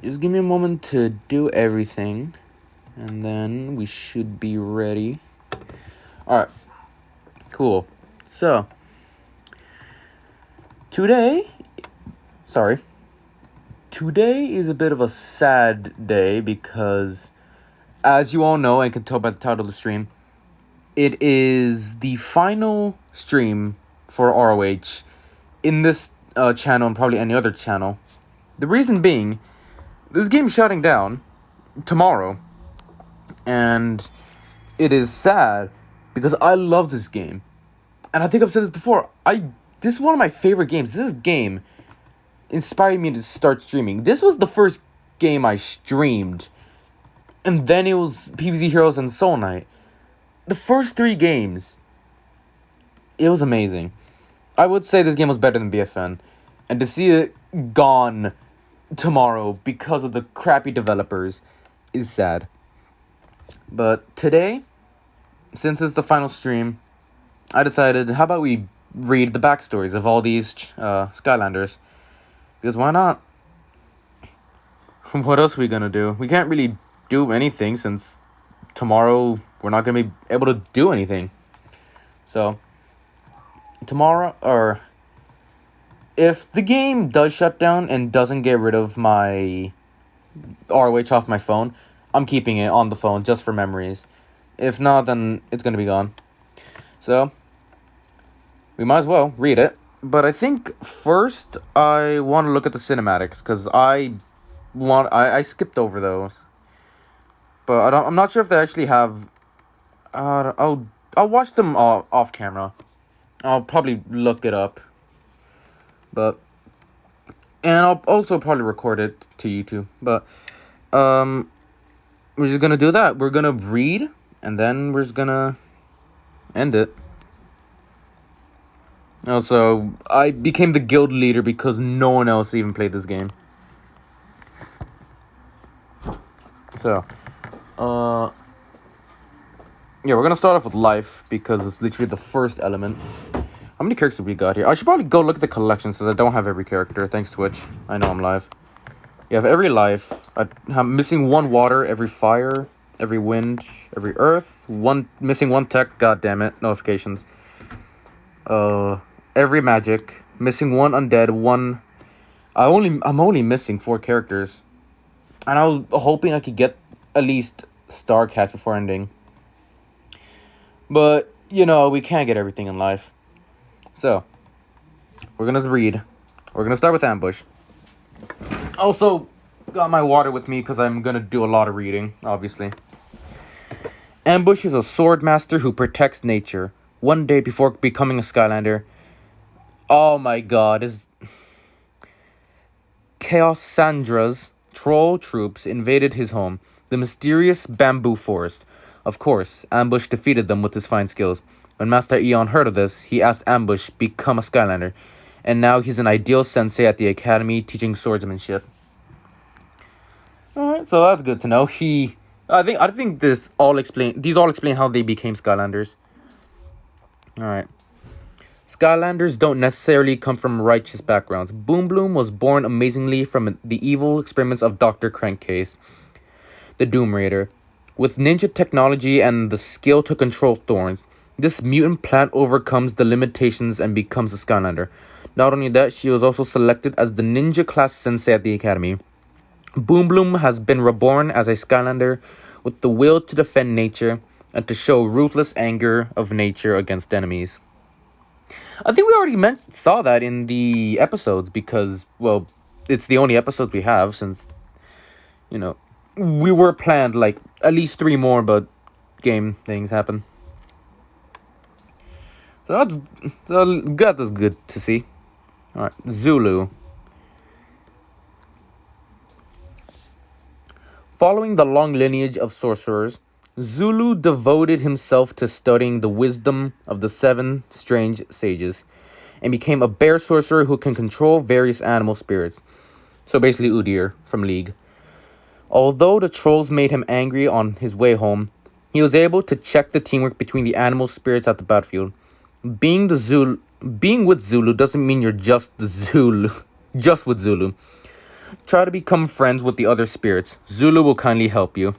Just give me a moment to do everything, and then we should be ready. Alright, cool. So, today is a bit of a sad day because, as you all know and can tell by the title of the stream, it is the final stream for ROH in this channel and probably any other channel. The reason being, this game's shutting down tomorrow, and it is sad because I love this game. And I think I've said this before, this is one of my favorite games. This game inspired me to start streaming. This was the first game I streamed, and then it was PvZ Heroes and Soul Knight. The first 3 games, it was amazing. I would say this game was better than BFN, and to see it gone tomorrow because of the crappy developers is sad. But today, since it's the final stream, I decided, how about we read the backstories of all these Skylanders? Because why not? What else are we gonna do? We can't really do anything since tomorrow we're not gonna be able to do anything. So, tomorrow, or if the game does shut down and doesn't get rid of my ROH off my phone, I'm keeping it on the phone just for memories. If not, then it's gonna be gone. So, we might as well read it. But I think first I want to look at the cinematics because I skipped over those. But I'm not sure if they actually have. I'll watch them off camera. I'll probably look it up. And I'll also probably record it to YouTube. But we're just gonna do that. We're gonna read, and then we're just gonna end it. Also, I became the guild leader because no one else even played this game. So, yeah, we're gonna start off with life because it's literally the first element. How many characters have we got here? I should probably go look at the collection since I don't have every character. Thanks, Twitch. I know I'm live. You have every life. I'm missing 1 water, every fire, every wind, every earth. Missing 1 tech. God damn it! Notifications. Every magic, missing 1 undead, 1. I'm only missing 4 characters, and I was hoping I could get at least Starcast before ending. But we can't get everything in life. So we're gonna read. We're gonna start with ambush. Also, got my water with me because I'm gonna do a lot of reading. Obviously, ambush is a sword master who protects nature. One day before becoming a Skylander. Oh my god, Chaos Sandra's troll troops invaded his home, the mysterious bamboo forest. Of course, Ambush defeated them with his fine skills. When Master Eon heard of this, he asked Ambush become a Skylander, and now he's an ideal sensei at the academy teaching swordsmanship. Alright, so that's good to know. I think these all explain how they became Skylanders. Alright. Skylanders don't necessarily come from righteous backgrounds. Boom Bloom was born amazingly from the evil experiments of Dr. Crankcase, the Doom Raider. With ninja technology and the skill to control thorns, this mutant plant overcomes the limitations and becomes a Skylander. Not only that, she was also selected as the ninja class sensei at the academy. Boom Bloom has been reborn as a Skylander with the will to defend nature and to show ruthless anger of nature against enemies. I think we already saw that in the episodes because, well, it's the only episodes we have since, we were planned like at least 3 more, but game things happen. So that was good to see. Alright, Zulu. Following the long lineage of sorcerers, Zulu devoted himself to studying the wisdom of the 7 strange sages and became a bear sorcerer who can control various animal spirits. So basically Udyr from League. Although the trolls made him angry on his way home, he was able to check the teamwork between the animal spirits at the battlefield. Being with Zulu doesn't mean you're just with Zulu. Try to become friends with the other spirits. Zulu will kindly help you.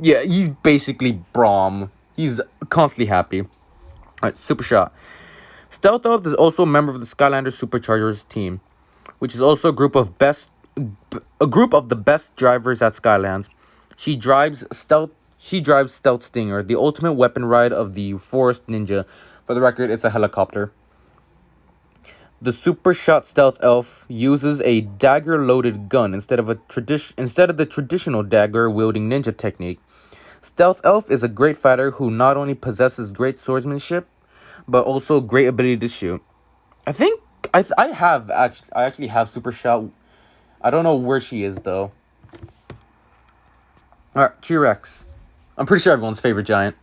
Yeah, he's basically Braum. He's constantly happy. Alright, Super Shot. Stealth Elf is also a member of the Skylander Superchargers team, which is also a group of the best drivers at Skylands. She drives Stealth Stinger, the ultimate weapon ride of the Forest Ninja. For the record, it's a helicopter. The Super Shot Stealth Elf uses a dagger-loaded gun instead of the traditional dagger-wielding ninja technique. Stealth Elf is a great fighter who not only possesses great swordsmanship, but also great ability to shoot. I think I actually have Super Shot. I don't know where she is though. Alright, T-Rex. I'm pretty sure everyone's favorite giant.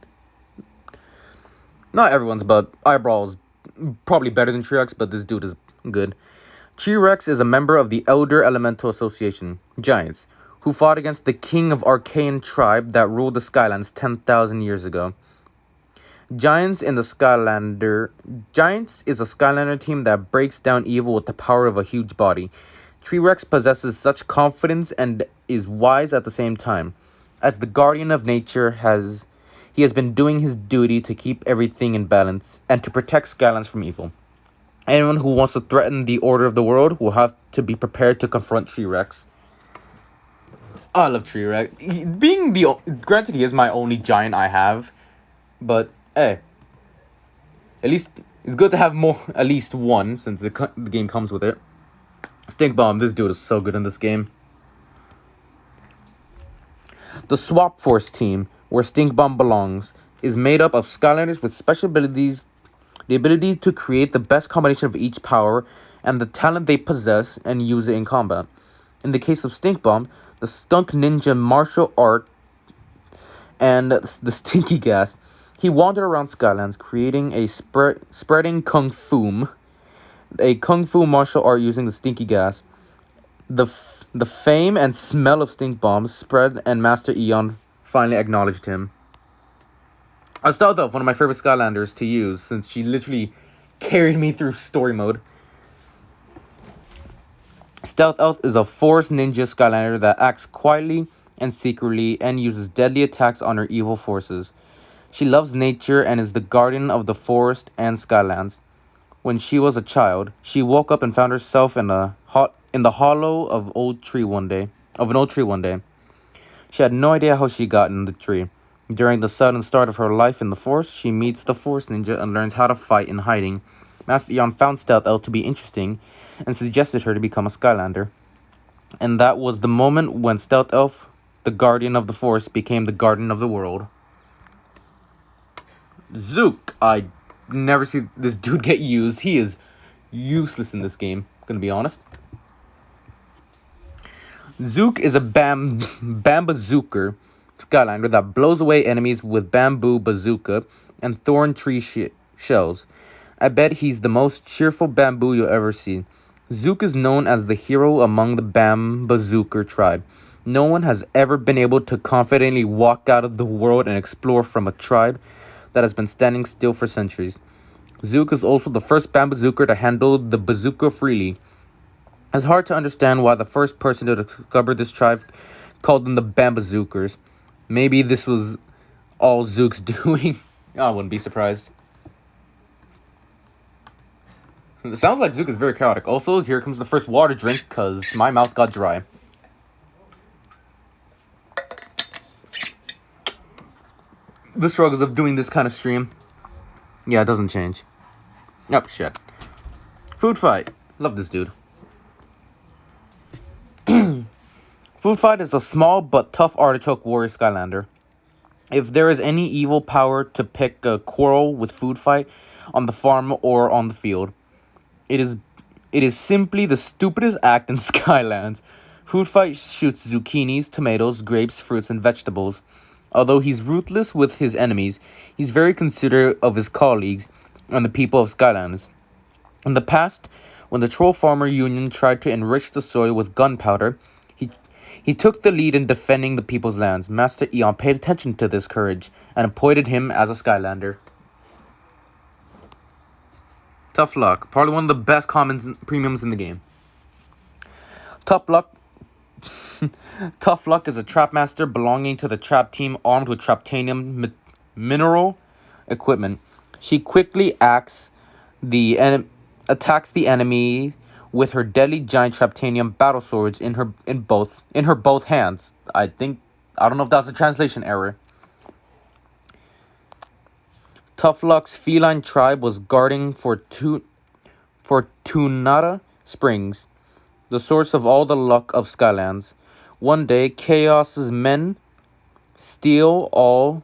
Not everyone's, but Eyebrow is probably better than T-Rex, but this dude is good. T-Rex is a member of the Elder Elemental Association, Giants, who fought against the king of Arcane tribe that ruled the Skylands 10,000 years ago. Giants is a Skylander team that breaks down evil with the power of a huge body. T-Rex possesses such confidence and is wise at the same time. As the guardian of nature, he has been doing his duty to keep everything in balance and to protect Skylands from evil. Anyone who wants to threaten the order of the world will have to be prepared to confront T-Rex. I love T-Rex. Granted, he is my only giant I have, but hey, at least it's good to have at least one, since the game comes with it. Stink Bomb, this dude is so good in this game. The Swap Force team, where Stink Bomb belongs, is made up of Skylanders with special abilities, the ability to create the best combination of each power, and the talent they possess and use it in combat. In the case of Stink Bomb, the Skunk Ninja martial art and the Stinky Gas, he wandered around Skylands creating a spreading Kung Fu, a Kung Fu martial art using the Stinky Gas. The fame and smell of Stink Bomb spread, and Master Eon finally acknowledged him. Stealth Elf, one of my favorite Skylanders to use, since she literally carried me through story mode. Stealth Elf is a Forest Ninja Skylander that acts quietly and secretly and uses deadly attacks on her evil forces. She loves nature and is the guardian of the forest and Skylands. When she was a child, she woke up and found herself in the hollow of an old tree one day. She had no idea how she got in the tree. During the sudden start of her life in the forest, she meets the Forest Ninja and learns how to fight in hiding. Master Eon found Stealth Elf to be interesting and suggested her to become a Skylander. And that was the moment when Stealth Elf, the guardian of the forest, became the guardian of the world. Zook. I never see this dude get used. He is useless in this game, gonna be honest. Zook is a Bambazooker Skylander that blows away enemies with bamboo bazooka and thorn tree shells. I bet he's the most cheerful bamboo you'll ever see. Zook is known as the hero among the Bambazooker tribe. No one has ever been able to confidently walk out of the world and explore from a tribe that has been standing still for centuries. Zook is also the first Bambazooker to handle the bazooka freely. It's hard to understand why the first person to discover this tribe called them the Bambazookers. Maybe this was all Zook's doing. I wouldn't be surprised. It sounds like Zook is very chaotic. Also, here comes the first water drink, because my mouth got dry. The struggles of doing this kind of stream. Yeah, it doesn't change. Oh, shit. Food Fight. Love this dude. Food Fight is a small but tough artichoke warrior Skylander. If there is any evil power to pick a quarrel with Food Fight on the farm or on the field, it is simply the stupidest act in Skylands. Food Fight shoots zucchinis, tomatoes, grapes, fruits, and vegetables. Although he's ruthless with his enemies, he's very considerate of his colleagues and the people of Skylands. In the past, when the Troll Farmer Union tried to enrich the soil with gunpowder, he took the lead in defending the people's lands. Master Eon paid attention to this courage and appointed him as a Skylander. Tough Luck, probably one of the best commons premiums in the game. Tough Luck Tough Luck is a trap master belonging to the trap team armed with traptanium mineral equipment. She quickly attacks the enemy with her deadly giant traptanium battle swords in her both hands. I don't know if that's a translation error. Tough Luck's feline tribe was guarding for Tunata Springs, the source of all the luck of Skylands. One day, Chaos's men stole all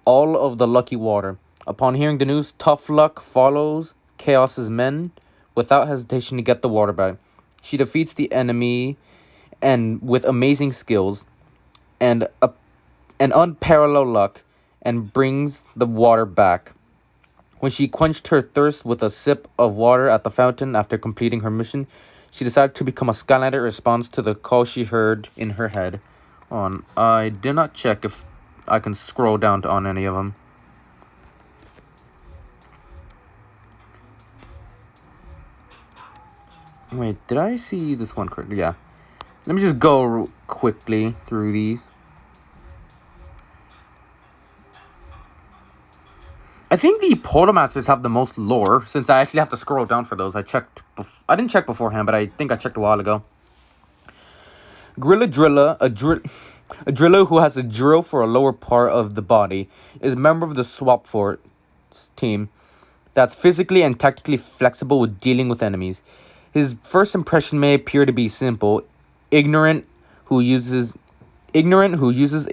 of the lucky water. Upon hearing the news, Tough Luck follows Chaos's men without hesitation to get the water back. She defeats the enemy and with amazing skills and an unparalleled luck and brings the water back. When she quenched her thirst with a sip of water at the fountain after completing her mission, she decided to become a Skylander in response to the call she heard in her head. I did not check if I can scroll down on any of them. Wait, did I see this one correctly? Yeah. Let me just go quickly through these. I think the Portal Masters have the most lore, since I actually have to scroll down for those. I didn't check beforehand, but I think I checked a while ago. Gorilla Drilla, a driller who has a drill for a lower part of the body, is a member of the Swap Force team that's physically and tactically flexible with dealing with enemies. His first impression may appear to be simple, ignorant who uses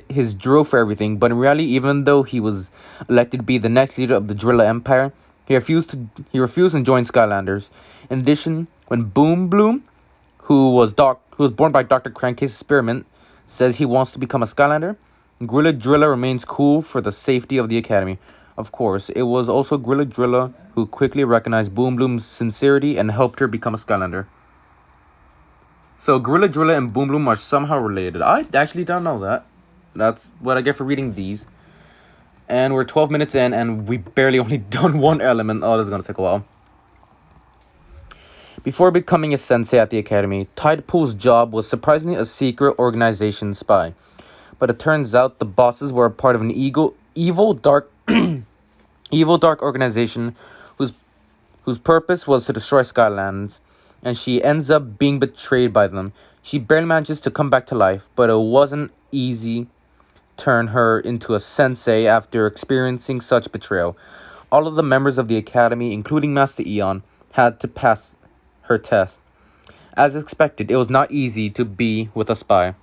his drill for everything, but in reality, even though he was elected to be the next leader of the Drilla Empire, he refused and join Skylanders. In addition, when Boom Bloom, who was born by Dr. Crankcase's experiment, says he wants to become a Skylander, Gorilla Drilla remains cool for the safety of the Academy. Of course, it was also Gorilla Drilla who quickly recognized Boom Bloom's sincerity and helped her become a Skylander. So, Gorilla Drilla and Boom Bloom are somehow related. I actually don't know that. That's what I get for reading these. And we're 12 minutes in, and we barely only done one element. Oh, this is going to take a while. Before becoming a sensei at the academy, Tidepool's job was surprisingly a secret organization spy. But it turns out the bosses were a part of an evil dark organization whose purpose was to destroy Skylands. And she ends up being betrayed by them. She barely manages to come back to life, but it wasn't easy to turn her into a sensei after experiencing such betrayal. All of the members of the academy, including Master Eon, had to pass her test. As expected, it was not easy to be with a spy.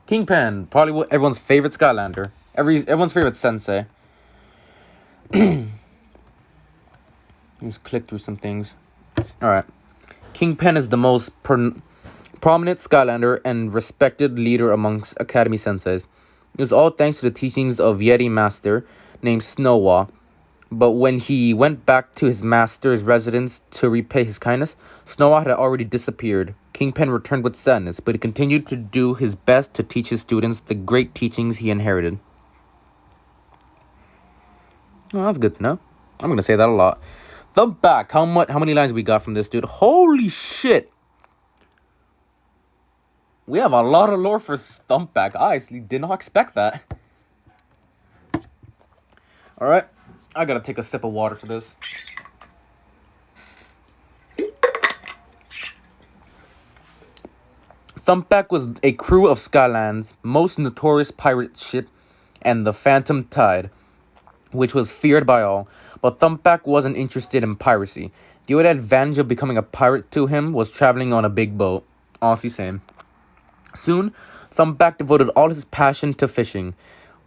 Kingpin, probably everyone's favorite Skylander. Everyone's favorite sensei. Just click through some things. Alright. Kingpin is the most prominent Skylander and respected leader amongst Academy senseis. It was all thanks to the teachings of Yeti Master named Snowwa. But when he went back to his master's residence to repay his kindness, Snowwa had already disappeared. Kingpin returned with sadness, but he continued to do his best to teach his students the great teachings he inherited. Oh, that's good to know. I'm going to say that a lot. Thumb back. How many lines we got from this dude? Holy shit. We have a lot of lore for Thumpback. I actually did not expect that. Alright. I gotta take a sip of water for this. Thumpback was a crew of Skyland's most notorious pirate ship and the Phantom Tide, which was feared by all. But Thumpback wasn't interested in piracy. The only advantage of becoming a pirate to him was traveling on a big boat. Honestly, same. Soon, Thumpback devoted all his passion to fishing.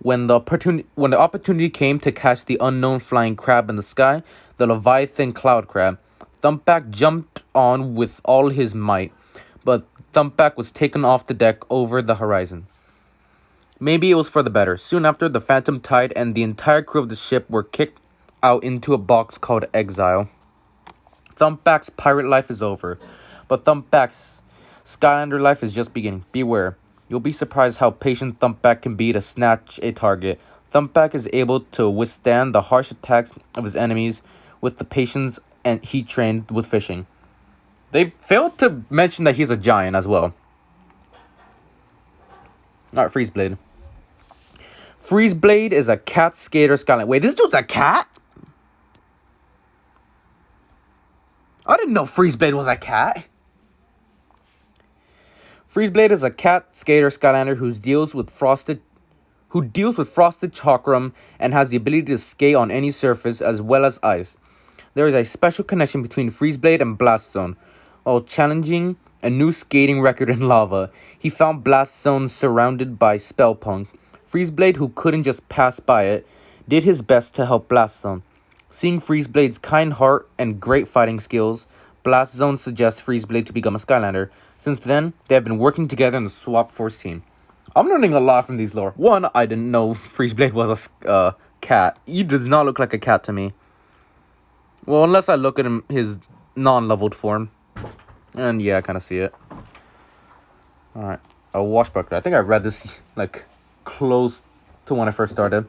When the opportunity came to catch the unknown flying crab in the sky, the Leviathan cloud crab, Thumpback jumped on with all his might. But Thumpback was taken off the deck over the horizon. Maybe it was for the better. Soon after, the Phantom Tide and the entire crew of the ship were kicked out into a box called Exile. Thumpback's pirate life is over, but Thumpback's Skylander life is just beginning. Beware. You'll be surprised how patient Thumpback can be to snatch a target. Thumpback is able to withstand the harsh attacks of his enemies with the patience and he trained with fishing. They failed to mention that he's a giant as well. Alright, Freezeblade. Freezeblade is a cat skater Skylander. Wait, this dude's a cat? I didn't know Freezeblade was a cat. Freezeblade is a cat skater Skylander who deals with frosted chakram and has the ability to skate on any surface as well as ice. There is a special connection between Freezeblade and Blast Zone. While challenging a new skating record in lava, he found Blast Zone surrounded by Spellpunk. Freezeblade, who couldn't just pass by it, did his best to help Blast Zone. Seeing Freezeblade's kind heart and great fighting skills, Blast Zone suggests Freezeblade to become a Skylander. Since then, they have been working together in the Swap Force team. I'm learning a lot from these lore. One, I didn't know Freezeblade was a cat. He does not look like a cat to me. Well, unless I look at him, his non-leveled form. And yeah, I kind of see it. Alright. A Washbuckler. I think I read this, like, close to when I first started.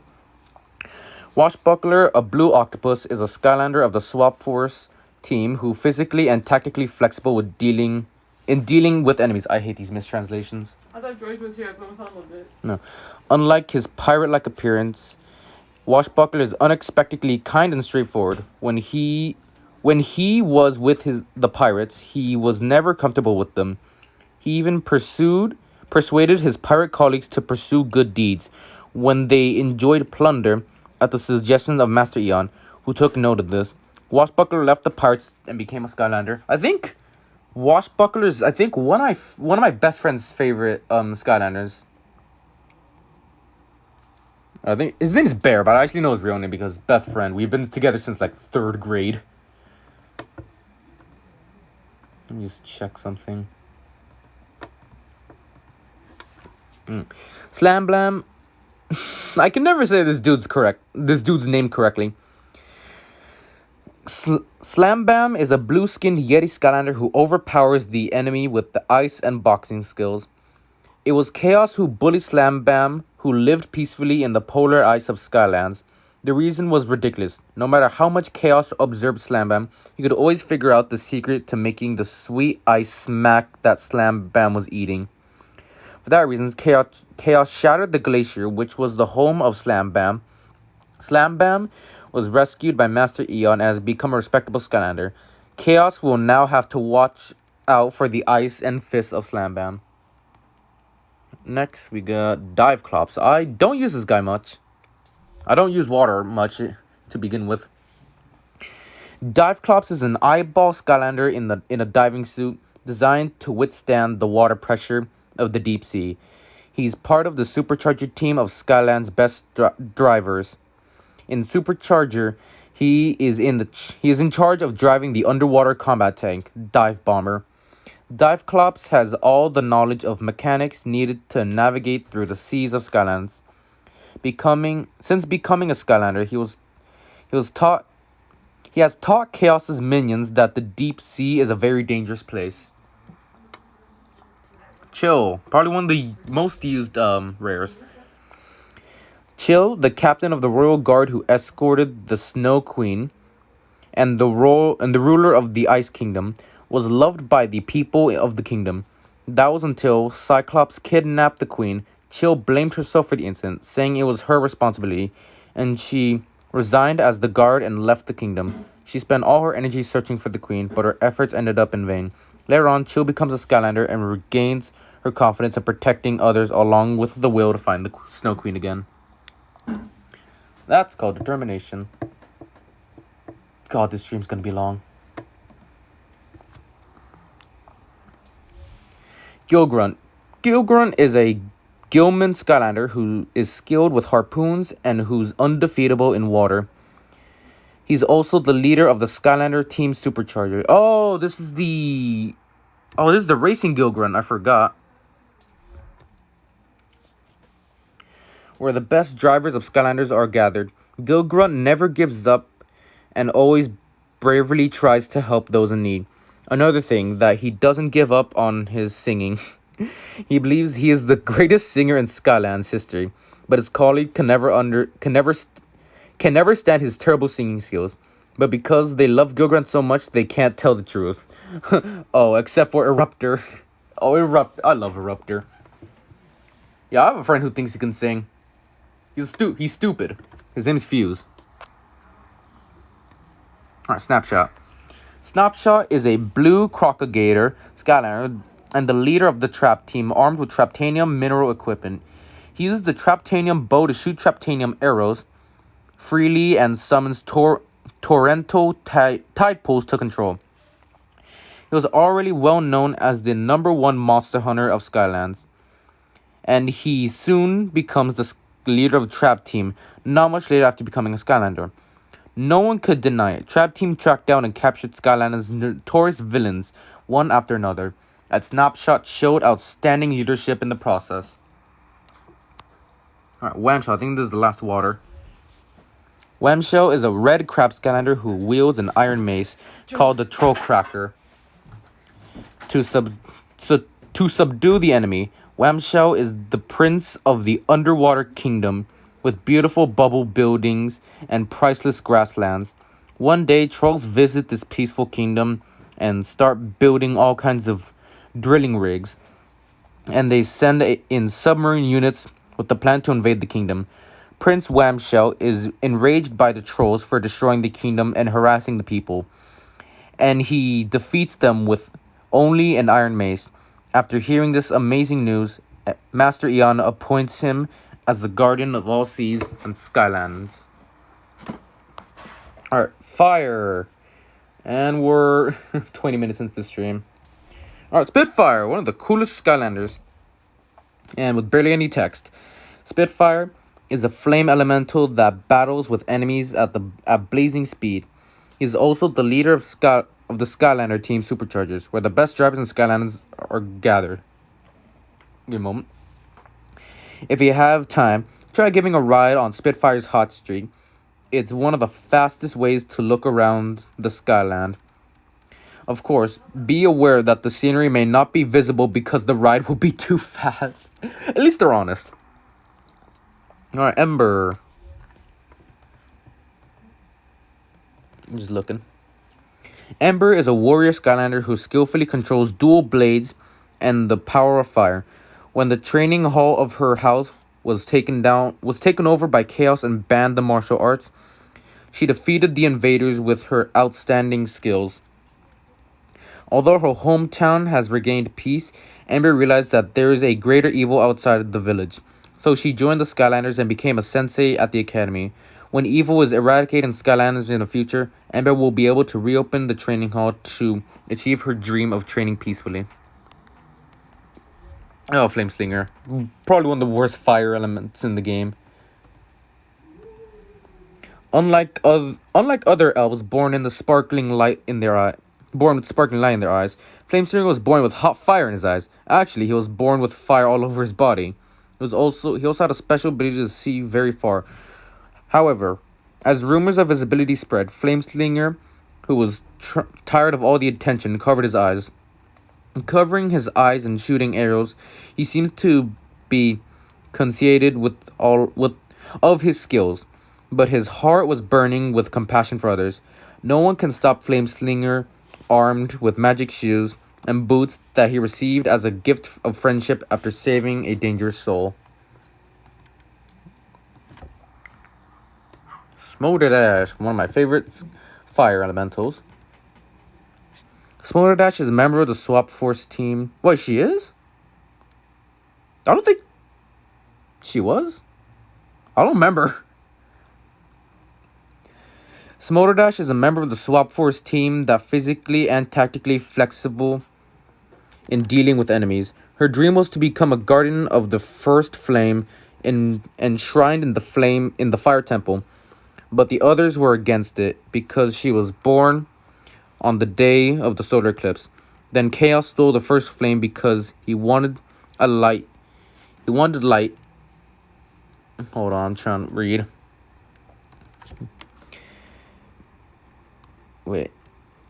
Washbuckler, a blue octopus, is a Skylander of the Swap Force team who physically and tactically flexible with dealing with enemies. I hate these mistranslations. I thought George was here. I was going to tell him a bit. No. Unlike his pirate-like appearance, Washbuckler is unexpectedly kind and straightforward. When he was with the pirates, he was never comfortable with them. He even persuaded his pirate colleagues to pursue good deeds when they enjoyed plunder at the suggestion of Master Eon, who took note of this. Washbuckler left the pirates and became a Skylander. I think Washbuckler is one of my best friend's favorite Skylanders. I think his name's Bear, but I actually know his real name because best friend. We've been together since like 3rd grade. Let me just check something. Slam Blam. I can never say this dude's name correctly. Slam Bam is a blue-skinned Yeti Skylander who overpowers the enemy with the ice and boxing skills. It was Chaos who bullied Slam Bam, who lived peacefully in the polar ice of Skylands. The reason was ridiculous. No matter how much Chaos observed Slam Bam, he could always figure out the secret to making the sweet ice smack that Slam Bam was eating. For that reason, Chaos shattered the glacier, which was the home of Slam Bam. Slam Bam was rescued by Master Eon and has become a respectable Skylander. Chaos will now have to watch out for the ice and fists of Slam Bam. Next, we got Dive Clops. I don't use this guy much. I don't use water much to begin with. Dive Clops is an eyeball Skylander in a diving suit designed to withstand the water pressure of the deep sea. He's part of the Supercharger team of Skyland's best drivers. In Supercharger, he is in charge of driving the underwater combat tank, Dive Bomber. Dive Clops has all the knowledge of mechanics needed to navigate through the seas of Skylands. Since becoming a Skylander, he has taught Chaos's minions that the deep sea is a very dangerous place. Chill, probably one of the most used rares. Chill, the captain of the royal guard who escorted the Snow Queen and the ruler of the Ice Kingdom, was loved by the people of the kingdom. That was until Cyclops kidnapped the queen. Chill blamed herself for the incident, saying it was her responsibility, and she resigned as the guard and left the kingdom. She spent all her energy searching for the queen, but her efforts ended up in vain. Later on, Chill becomes a Skylander and regains her confidence in protecting others along with the will to find the Snow Queen again. That's called determination. God, this stream's gonna be long. Gilgrunt. Gilgrunt is a Gilman Skylander who is skilled with harpoons and who's undefeatable in water. He's also the leader of the Skylander Team Supercharger. This is the racing Gilgrunt. I forgot. Where the best drivers of Skylanders are gathered. Gilgrunt never gives up and always bravely tries to help those in need. Another thing, that he doesn't give up on his singing. He believes he is the greatest singer in Skyland's history, but his colleague can never stand his terrible singing skills. But because they love Gilgrant so much, they can't tell the truth. Oh, except for Eruptor. Oh, I love Eruptor. Yeah, I have a friend who thinks he can sing. He's stupid. His name is Fuse. Alright, Snapshot. Snapshot is a blue crocagator Skylander and the leader of the Trap team armed with Traptanium mineral equipment. He uses the Traptanium bow to shoot Traptanium arrows freely and summons torrential tide pools to control. He was already well known as the #1 monster hunter of Skylands, and he soon becomes the leader of the Trap team, not much later after becoming a Skylander. No one could deny it. Trap team tracked down and captured Skylanders' notorious villains, one after another. At Snapshot showed outstanding leadership in the process. Alright, Whamshell. I think this is the last water. Whamshell is a red crab Skylander who wields an iron mace called the Troll Cracker. To subdue the enemy, Whamshell is the prince of the underwater kingdom, with beautiful bubble buildings and priceless grasslands. One day, trolls visit this peaceful kingdom and start building all kinds of drilling rigs. And they send in submarine units with the plan to invade the kingdom. Prince Whamshell is enraged by the trolls for destroying the kingdom and harassing the people. And he defeats them with only an iron mace. After hearing this amazing news, Master Iana appoints him as the guardian of all seas and skylands. Alright, Fire. And we're 20 minutes into the stream. Alright, Spitfire, one of the coolest Skylanders. And with barely any text. Spitfire is a flame elemental that battles with enemies at blazing speed. He is also the leader of the Skylander team Superchargers, where the best drivers and Skylanders are gathered. Give me a moment. If you have time, try giving a ride on Spitfire's hot streak. It's one of the fastest ways to look around the Skyland. Of course, be aware that the scenery may not be visible because the ride will be too fast. At least they're honest. Alright, Ember. I'm just looking. Ember is a warrior Skylander who skillfully controls dual blades and the power of fire. When the training hall of her house was taken over by Chaos and banned the martial arts, she defeated the invaders with her outstanding skills. Although her hometown has regained peace, Ember realized that there is a greater evil outside the village. So she joined the Skylanders and became a sensei at the academy. When evil is eradicated in Skylanders in the future, Ember will be able to reopen the training hall to achieve her dream of training peacefully. Oh, Flameslinger. Probably one of the worst fire elements in the game. Unlike other elves born with sparkling light in their eyes, Flameslinger was born with hot fire in his eyes. Actually, he was born with fire all over his body. He also had a special ability to see very far. However, as rumors of his ability spread, Flameslinger, who was tired of all the attention, covered his eyes. Covering his eyes and shooting arrows, he seems to be conceited with all of his skills, but his heart was burning with compassion for others. No one can stop Flameslinger, armed with magic shoes and boots that he received as a gift of friendship after saving a dangerous soul. Smolder Dash, one of my favorite fire elementals. Smolder Dash is a member of the Swap Force team. Wait, she is? I don't think she was. I don't remember. Smolder Dash is a member of the Swap Force team that physically and tactically flexible in dealing with enemies. Her dream was to become a guardian of the first flame enshrined in the fire temple, but the others were against it because she was born on the day of the solar eclipse. Then Chaos stole the first flame because he wanted light. Hold on, I'm trying to read. Wait.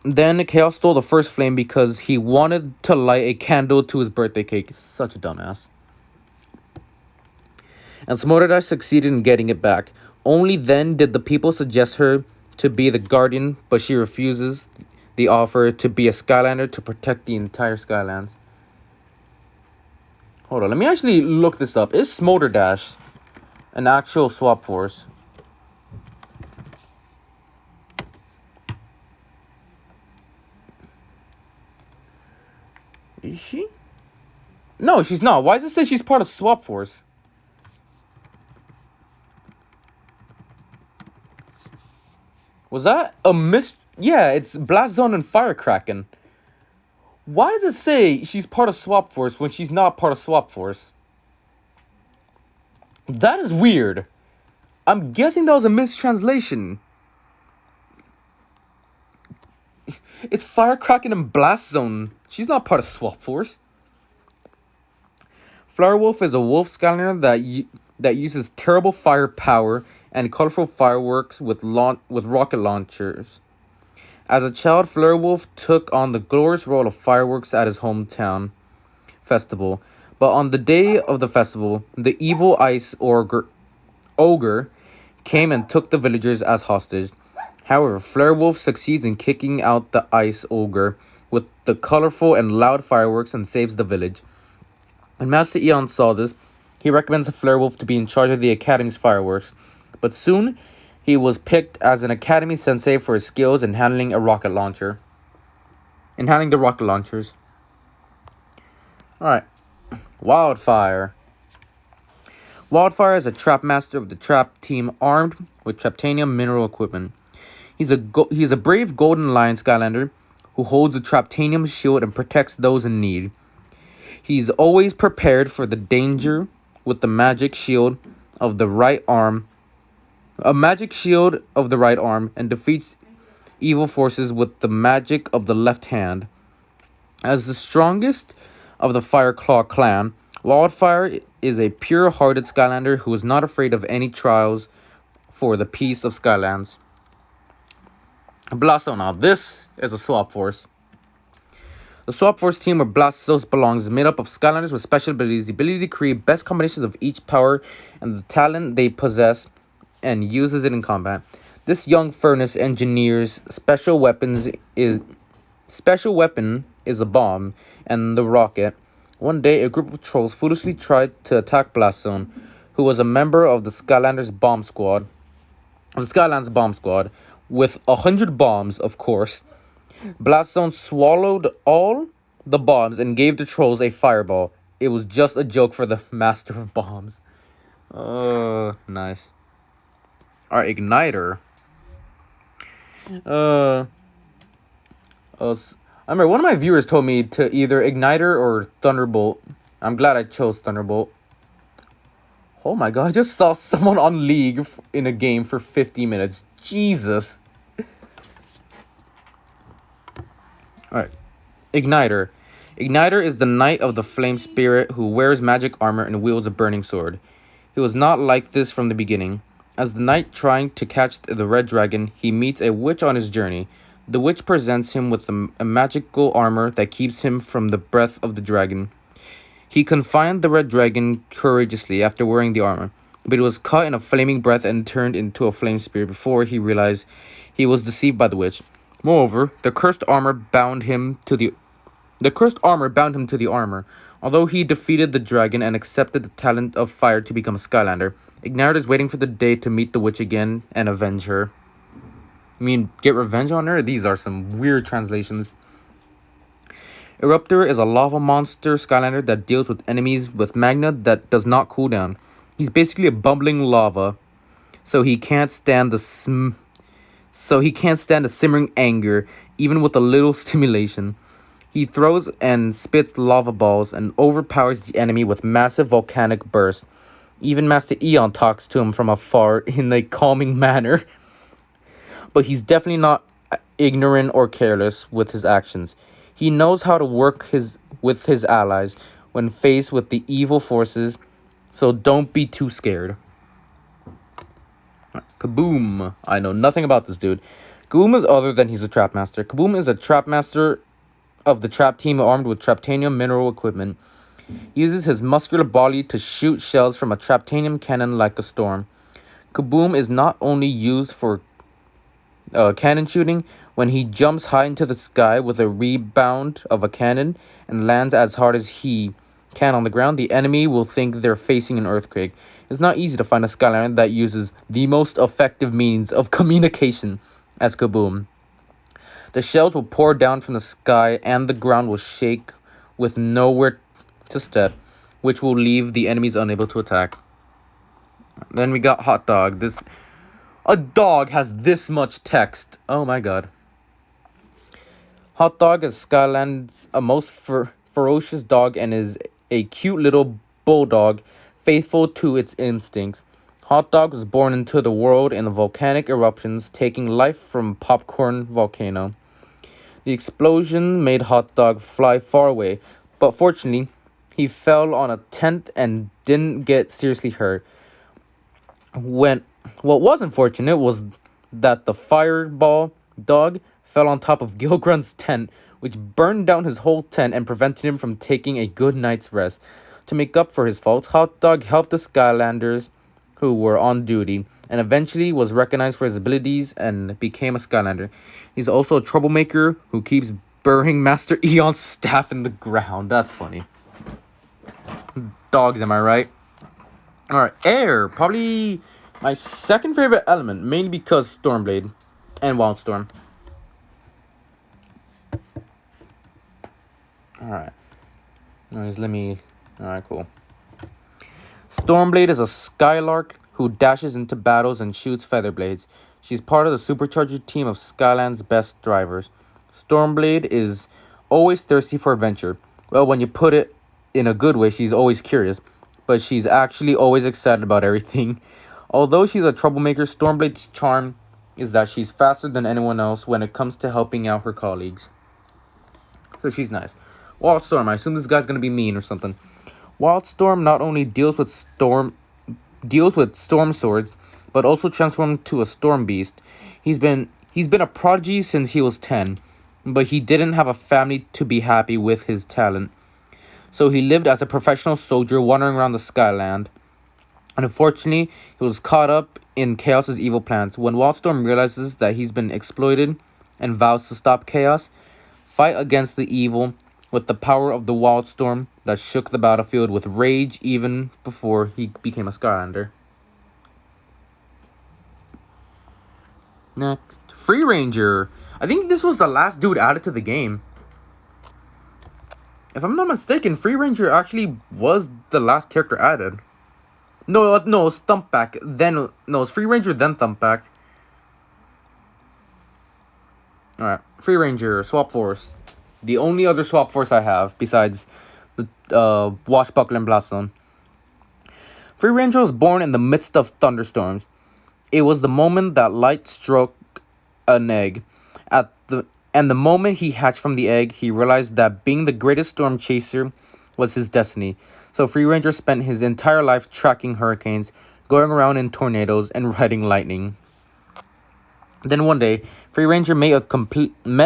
Then Chaos stole the first flame because he wanted to light a candle to his birthday cake. Such a dumbass. And Smolder Dash succeeded in getting it back. Only then did the people suggest her to be the guardian, but she refuses the offer to be a Skylander to protect the entire Skylands. Hold on, let me actually look this up. Is Smolder Dash an actual swap force? Is she? No, she's not. Why does it say she's part of Swap Force? Was that a Yeah, it's Blast Zone and Firecracken. Why does it say she's part of Swap Force when she's not part of Swap Force? That is weird. I'm guessing that was a mistranslation. It's Firecracken and Blast Zone. She's not part of Swap Force. Flower Wolf is a wolf Skylander that uses terrible fire power and colorful fireworks with rocket launchers. As a child, Flare Wolf took on the glorious role of fireworks at his hometown festival. But on the day of the festival, the evil ice ogre came and took the villagers as hostage. However, Flare Wolf succeeds in kicking out the ice ogre with the colorful and loud fireworks and saves the village. When Master Eon saw this, he recommends Flare Wolf to be in charge of the Academy's fireworks. But soon, he was picked as an Academy Sensei for his skills in handling a rocket launcher. In handling the rocket launchers. Alright. Wildfire. Wildfire is a trap master of the trap team armed with Traptanium mineral equipment. He's a brave Golden Lion Skylander who holds a Traptanium shield and protects those in need. He's always prepared for the danger with the magic shield of the right arm. A magic shield of the right arm and defeats evil forces with the magic of the left hand. As the strongest of the Fireclaw clan, Wildfire is a pure-hearted Skylander who is not afraid of any trials for the peace of Skylands. Blasto. Now this is a swap force. The Swap Force team where Blastos belongs is made up of Skylanders with special abilities, the ability to create best combinations of each power, and the talent they possess, and uses it in combat. This young furnace engineer's special weapon is a bomb and the rocket. One day, a group of trolls foolishly tried to attack Blastone, who was a member of the Skylanders bomb squad. The Skylands bomb squad, with 100 bombs, of course. Blastone swallowed all the bombs and gave the trolls a fireball. It was just a joke for the master of bombs. Nice. Our Igniter. I remember one of my viewers told me to either Igniter or Thunderbolt. I'm glad I chose Thunderbolt. Oh my god, I just saw someone on League in a game for 50 minutes. Jesus. Alright. Igniter. Igniter is the knight of the flame spirit who wears magic armor and wields a burning sword. He was not like this from the beginning. As the knight trying to catch the red dragon, he meets a witch on his journey. The witch presents him with a magical armor that keeps him from the breath of the dragon. He confined the red dragon courageously after wearing the armor, but it was caught in a flaming breath and turned into a flame spirit before he realized he was deceived by the witch. Moreover, the cursed armor bound him to the armor. Although he defeated the dragon and accepted the talent of fire to become a Skylander, Igniter is waiting for the day to meet the witch again and avenge her. I mean, get revenge on her? These are some weird translations. Eruptor is a lava monster Skylander that deals with enemies with magna that does not cool down. He's basically a bubbling lava, so he can't stand the simmering anger, even with a little stimulation. He throws and spits lava balls and overpowers the enemy with massive volcanic bursts. Even Master Eon talks to him from afar in a calming manner. But he's definitely not ignorant or careless with his actions. He knows how to work with his allies when faced with the evil forces, so don't be too scared. Kaboom. I know nothing about this dude. Kaboom is other than he's a trap master. Kaboom is a trap master of the trap team armed with Traptanium mineral equipment. He uses his muscular body to shoot shells from a Traptanium cannon like a storm. Kaboom is not only used for cannon shooting. When he jumps high into the sky with a rebound of a cannon and lands as hard as he can on the ground, the enemy will think they're facing an earthquake. It's not easy to find a Skylander that uses the most effective means of communication as kaboom. The shells will pour down from the sky and the ground will shake with nowhere to step, which will leave the enemies unable to attack. Then we got Hot Dog. A dog has this much text. Oh my god. Hot Dog is Skyland's most ferocious dog and is a cute little bulldog, faithful to its instincts. Hot Dog was born into the world in the volcanic eruptions, taking life from Popcorn Volcano. The explosion made Hot Dog fly far away, but fortunately, he fell on a tent and didn't get seriously hurt. What was unfortunate was that the fireball dog fell on top of Gilgrunt's tent, which burned down his whole tent and prevented him from taking a good night's rest. To make up for his faults, Hot Dog helped the Skylanders who were on duty, and eventually was recognized for his abilities and became a Skylander. He's also a troublemaker who keeps burying Master Eon's staff in the ground. That's funny. Dogs, am I right? Alright, Air. Probably my second favorite element, mainly because Stormblade and Wildstorm. Alright. Alright, cool. Stormblade is a Skylark who dashes into battles and shoots feather blades. She's part of the supercharger team of Skyland's best drivers. Stormblade is always thirsty for adventure. Well, when you put it in a good way, she's always curious, but she's actually always excited about everything. Although she's a troublemaker, Stormblade's charm is that she's faster than anyone else when it comes to helping out her colleagues. So she's nice. Wildstorm, I assume this guy's gonna be mean or something. Wildstorm not only deals with storm swords, but also transformed to a storm beast. He's been a prodigy since he was 10, but he didn't have a family to be happy with his talent. So he lived as a professional soldier wandering around the Skyland. And unfortunately, he was caught up in Chaos's evil plans. When Wildstorm realizes that he's been exploited and vows to stop Chaos, fight against the evil with the power of the Wildstorm that shook the battlefield with rage even before he became a Skylander. Next, Free Ranger. I think this was the last dude added to the game. If I'm not mistaken, Free Ranger actually was the last character added. No, it was Thumpback. It's Free Ranger, then Thumpback. Alright, Free Ranger, Swap Force. The only other Swap Force I have, besides the Washbuckler and Blaststone. Free Ranger was born in the midst of thunderstorms. It was the moment that light struck an egg. And the moment he hatched from the egg, he realized that being the greatest storm chaser was his destiny. So Free Ranger spent his entire life tracking hurricanes, going around in tornadoes, and riding lightning. Then one day, Free Ranger met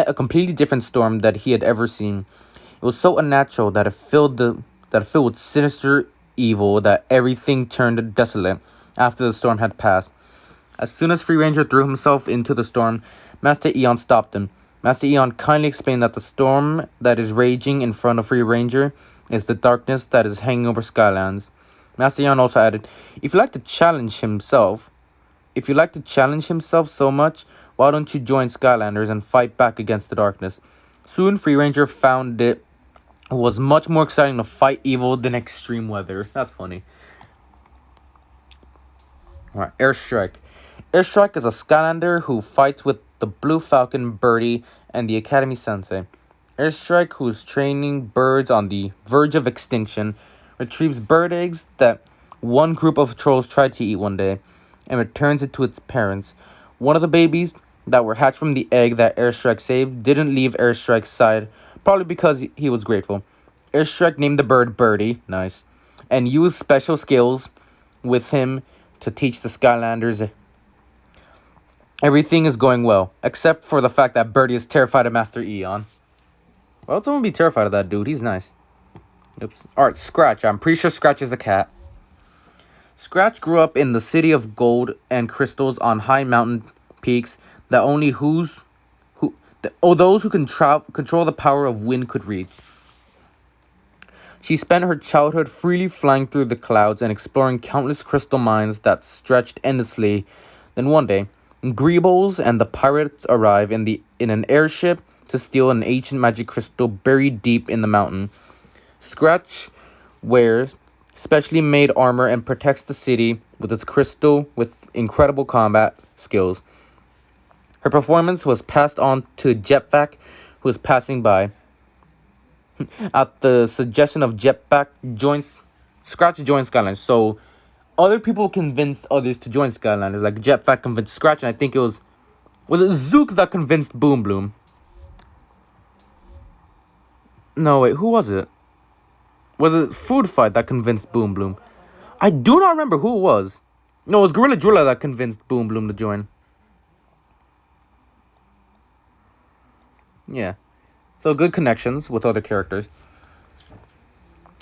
a completely different storm that he had ever seen. It was so unnatural that it filled with sinister evil that everything turned desolate after the storm had passed. As soon as Free Ranger threw himself into the storm, Master Eon stopped him. Master Eon kindly explained that the storm that is raging in front of Free Ranger is the darkness that is hanging over Skylands. Master Eon also added, if you like to challenge himself so much, why don't you join Skylanders and fight back against the darkness? Soon, Free Ranger found it was much more exciting to fight evil than extreme weather. That's funny. Alright, Airstrike. Airstrike is a Skylander who fights with the Blue Falcon, Birdie, and the Academy Sensei. Airstrike, who's training birds on the verge of extinction, retrieves bird eggs that one group of trolls tried to eat one day, and returns it to its parents. One of the babies that were hatched from the egg that Airstrike saved didn't leave Airstrike's side, probably because he was grateful. Airstrike named the bird Birdie, nice, and used special skills with him to teach the Skylanders. Everything is going well, except for the fact that Birdie is terrified of Master Eon. Why would someone be terrified of that dude? He's nice. Oops. Alright, Scratch. I'm pretty sure Scratch is a cat. Scratch grew up in the city of gold and crystals on high mountain peaks that only those who can control the power of wind could reach. She spent her childhood freely flying through the clouds and exploring countless crystal mines that stretched endlessly. Then one day, Greebles and the pirates arrive in an airship to steal an ancient magic crystal buried deep in the mountain. Scratch wears specially made armor and protects the city with its crystal with incredible combat skills. Her performance was passed on to Jetpack, who was passing by. At the suggestion of Jetpack, Scratch joins Skylanders. So other people convinced others to join Skylanders. Like Jetpack convinced Scratch, and I think it was it Zook that convinced Boom Bloom? No, wait, who was it? Was it Food Fight that convinced Boom Bloom? I do not remember who it was. No, it was Gorilla Drilla that convinced Boom Bloom to join. Yeah. So good connections with other characters.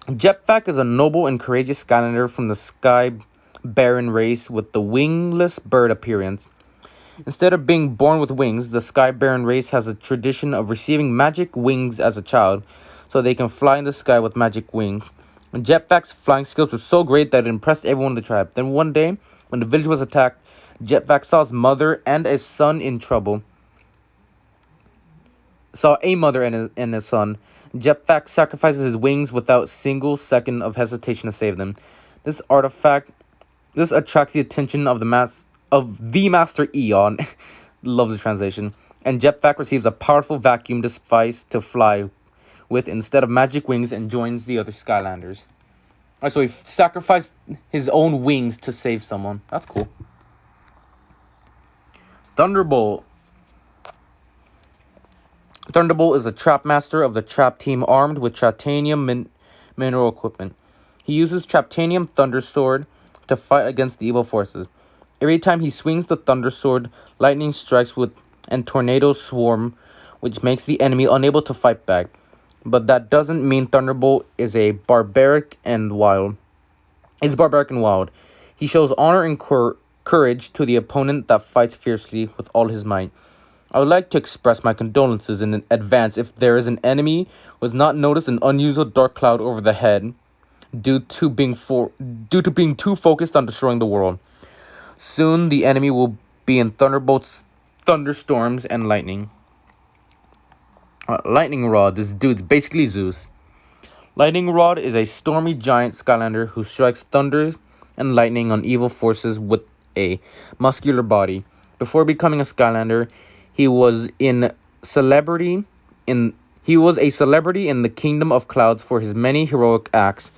Jetpack is a noble and courageous Skylander from the Sky Baron race with the wingless bird appearance. Instead of being born with wings, the Sky Baron race has a tradition of receiving magic wings as a child, so they can fly in the sky with magic wings. Jetpack's flying skills were so great that it impressed everyone in the tribe. Then one day, when the village was attacked, Jetpack saw his mother and his son in trouble. Saw a mother and his son. Jetpack sacrifices his wings without a single second of hesitation to save them. This attracts the attention of the Master Eon. Love the translation. And Jetpack receives a powerful vacuum device to fly with instead of magic wings and joins the other Skylanders. Alright, so he sacrificed his own wings to save someone. That's cool. Thunderbolt. Thunderbolt is a trap master of the trap team armed with Traptanium mineral equipment. He uses Traptanium Thunder Sword to fight against the evil forces. Every time he swings the Thunder Sword, lightning strikes and tornadoes swarm, which makes the enemy unable to fight back. But that doesn't mean Thunderbolt is barbaric and wild. He shows honor and courage to the opponent that fights fiercely with all his might. I would like to express my condolences in advance if there is an enemy who has not noticed an unusual dark cloud over the head due to being too focused on destroying the world. Soon the enemy will be in Thunderbolt's thunderstorms and lightning. Lightning Rod. This dude's basically Zeus. Lightning Rod is a stormy giant Skylander who strikes thunder and lightning on evil forces with a muscular body. Before becoming a Skylander, he was a celebrity in the Kingdom of Clouds for his many heroic acts,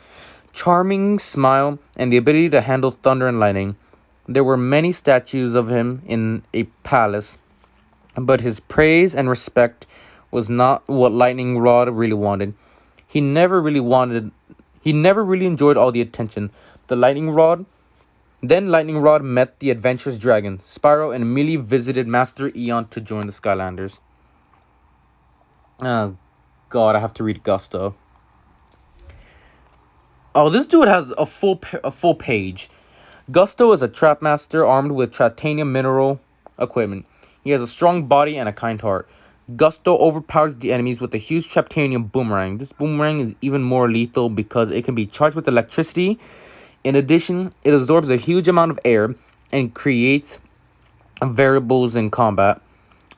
charming smile, and the ability to handle thunder and lightning. There were many statues of him in a palace, but his praise and respect was not what Lightning Rod really wanted. He never really enjoyed all the attention. Lightning Rod met the adventurous dragon, Spyro, and immediately visited Master Eon to join the Skylanders. Oh, God, I have to read Gusto. Oh, this dude has a full page. Gusto is a trap master armed with Traptanium mineral equipment. He has a strong body and a kind heart. Gusto overpowers the enemies with a huge Traptanium boomerang. This boomerang is even more lethal because it can be charged with electricity. In addition, it absorbs a huge amount of air and creates variables in combat.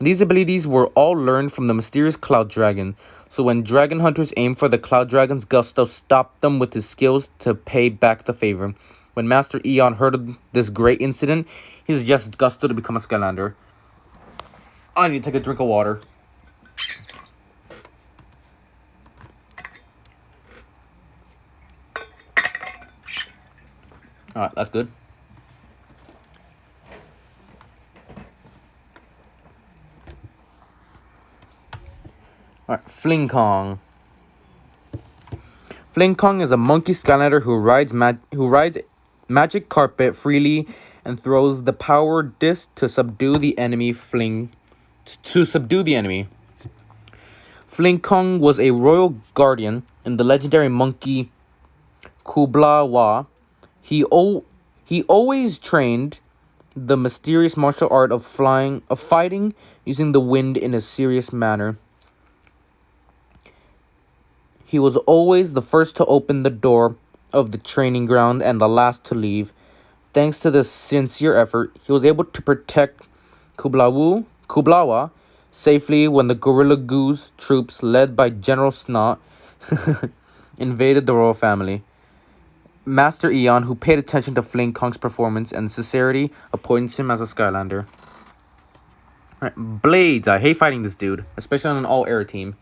These abilities were all learned from the mysterious Cloud Dragon. So when Dragon Hunters aimed for the Cloud Dragons, Gusto stopped them with his skills to pay back the favor. When Master Eon heard of this great incident, he suggested Gusto to become a Skylander. I need to take a drink of water. Alright, that's good. Alright, Fling Kong. Fling Kong is a monkey Skylander who rides magic carpet freely and throws the power disc to subdue the enemy. Fling Kong was a royal guardian in the legendary monkey Kubla Wa. He always trained the mysterious martial art of fighting using the wind in a serious manner. He was always the first to open the door of the training ground and the last to leave. Thanks to this sincere effort, he was able to protect Kublawa safely when the Gorilla Goose troops led by General Snot invaded the royal family. Master Eon, who paid attention to Flame Kong's performance and sincerity, appoints him as a Skylander. Alright, Blades. I hate fighting this dude, especially on an all-air team.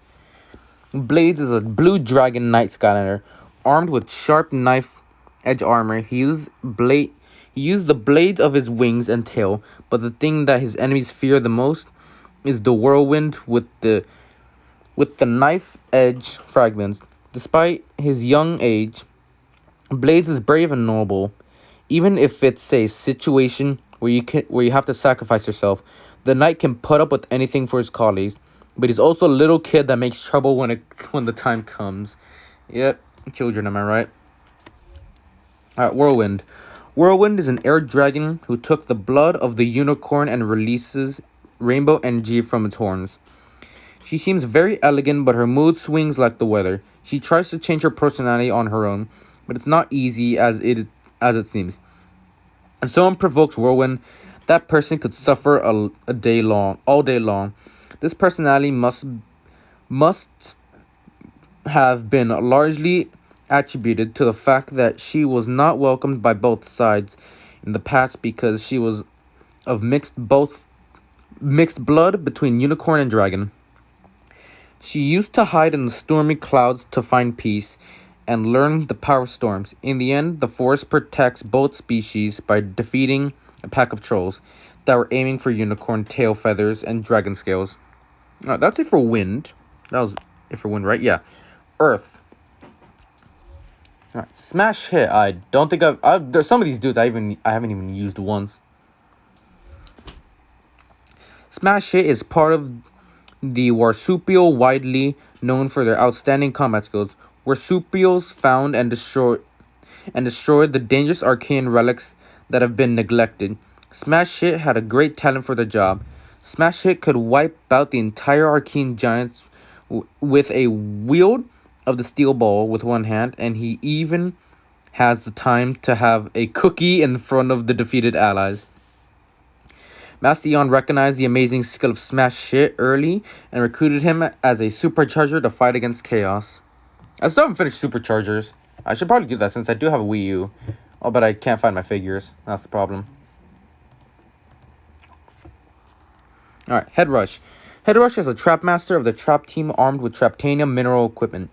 Blades is a blue dragon knight Skylander, armed with sharp knife edge armor. He used the blades of his wings and tail, but the thing that his enemies fear the most is the whirlwind with the knife edge fragments. Despite his young age, Blades is brave and noble. Even if it's a situation where you have to sacrifice yourself, the knight can put up with anything for his colleagues. But he's also a little kid that makes trouble when the time comes. Yep, children, am I right? Alright, Whirlwind. Whirlwind is an air dragon who took the blood of the unicorn and releases rainbow energy from its horns. She seems very elegant, but her mood swings like the weather. She tries to change her personality on her own, but it's not easy as it seems. If someone provokes Whirlwind, that person could suffer all day long. This personality must have been largely attributed to the fact that she was not welcomed by both sides in the past because she was of mixed blood between unicorn and dragon. She used to hide in the stormy clouds to find peace and learn the power of storms. In the end, the forest protects both species by defeating a pack of trolls that were aiming for unicorn tail feathers and dragon scales. That's it for wind. That was it for wind, right? Yeah. Earth. Alright, Smash Hit. I don't think there's some of these dudes I haven't even used once. Smash Hit is part of the Warsupial, widely known for their outstanding combat skills. Warsupials found and destroyed the dangerous arcane relics that have been neglected. Smash Hit had a great talent for the job. Smash Hit could wipe out the entire arcane giants with a wield of the steel ball with one hand, and he even has the time to have a cookie in front of the defeated allies. Master Eon recognized the amazing skill of Smash Hit early and recruited him as a supercharger to fight against Chaos. I still haven't finished Superchargers. I should probably do that since I do have a Wii U. Oh, but I can't find my figures. That's the problem. Alright, Head Rush. Head Rush is a trap master of the trap team armed with Traptanium mineral equipment.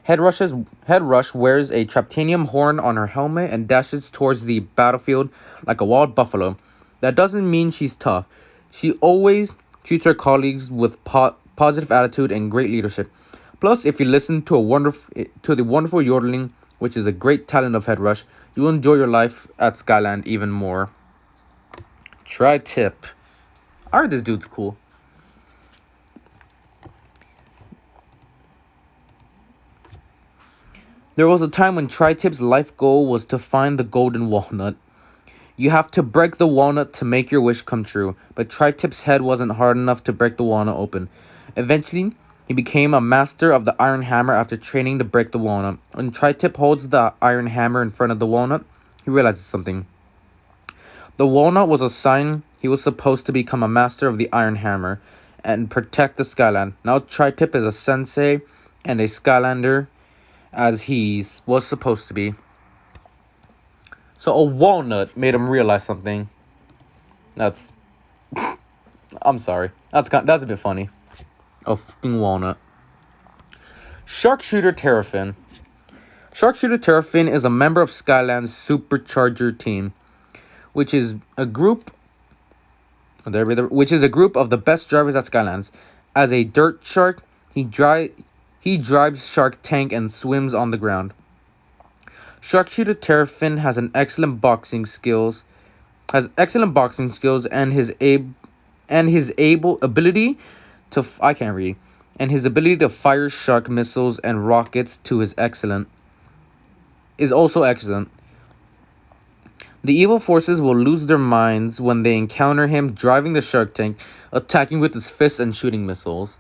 Head Rush wears a Traptanium horn on her helmet and dashes towards the battlefield like a wild buffalo. That doesn't mean she's tough. She always treats her colleagues with positive attitude and great leadership. Plus, if you listen to the wonderful yodeling, which is a great talent of Head Rush, you will enjoy your life at Skyland even more. Tri-Tip. I heard this dude's cool. There was a time when Tri-Tip's life goal was to find the golden walnut. You have to break the walnut to make your wish come true, but Tri-Tip's head wasn't hard enough to break the walnut open. Eventually, he became a master of the iron hammer after training to break the walnut. When Tri-Tip holds the iron hammer in front of the walnut, he realizes something. The walnut was a sign he was supposed to become a master of the iron hammer and protect the Skyland. Now Tri-Tip is a sensei and a Skylander as he was supposed to be. So a walnut made him realize something. That's... I'm sorry. That's a bit funny. A fucking walnut. Sharkshooter Terrafin. Sharkshooter Terrafin is a member of Skyland's Supercharger team, which is a group of the best drivers at Skylands. As a dirt shark, he drives Shark Tank and swims on the ground. Sharkshooter Terrafin has excellent boxing skills and his ability to fire shark missiles and rockets is also excellent. The evil forces will lose their minds when they encounter him driving the shark tank, attacking with his fists and shooting missiles.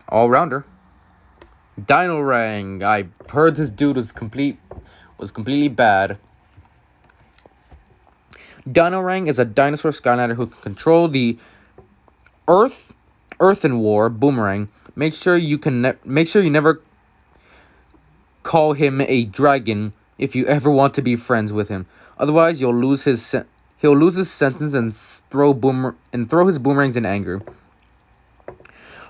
All-rounder. Dino Rang. I heard this dude was completely bad. Dino Rang is a dinosaur Skylander who can control the Earthen War boomerang. Make sure you never call him a dragon if you ever want to be friends with him. Otherwise, he'll lose his sentence and throw his boomerangs in anger.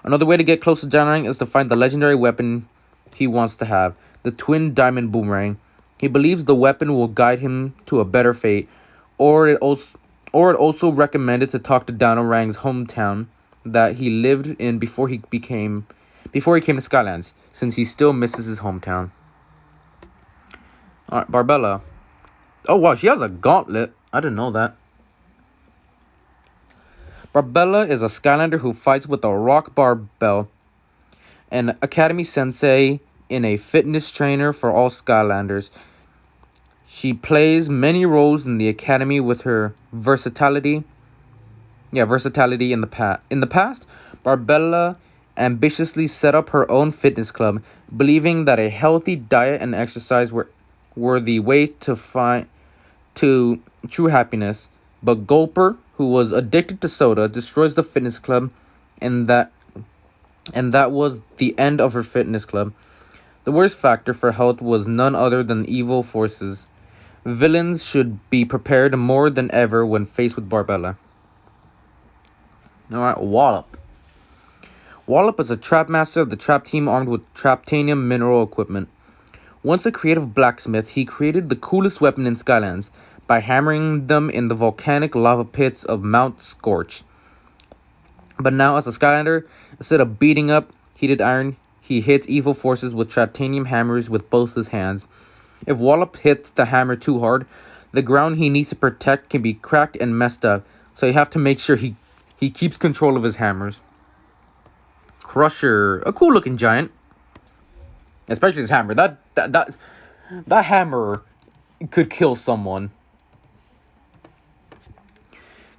Another way to get close to Dino Rang is to find the legendary weapon he wants to have, the Twin Diamond Boomerang. He believes the weapon will guide him to a better fate, or it also recommended to talk to Dino Rang's hometown that he lived in before he came to Skylands, since he still misses his hometown. Alright, Barbella. Oh wow, she has a gauntlet. I didn't know that. Barbella is a Skylander who fights with a rock barbell, an academy sensei and a fitness trainer for all Skylanders. She plays many roles in the academy with her versatility. In the past, Barbella ambitiously set up her own fitness club, believing that a healthy diet and exercise were the way to true happiness. But Gulper, who was addicted to soda, destroys the fitness club, and that was the end of her fitness club. The worst factor for health was none other than evil forces. Villains should be prepared more than ever when faced with Barbella. Alright, Wallop. Wallop is a trap master of the trap team armed with traptanium mineral equipment. Once a creative blacksmith, he created the coolest weapon in Skylands by hammering them in the volcanic lava pits of Mount Scorch. But now, as a Skylander, instead of beating up heated iron, he hits evil forces with traptanium hammers with both his hands. If Wallop hits the hammer too hard, the ground he needs to protect can be cracked and messed up, so you have to make sure he keeps control of his hammers. Crusher, a cool looking giant. Especially his hammer. That hammer could kill someone.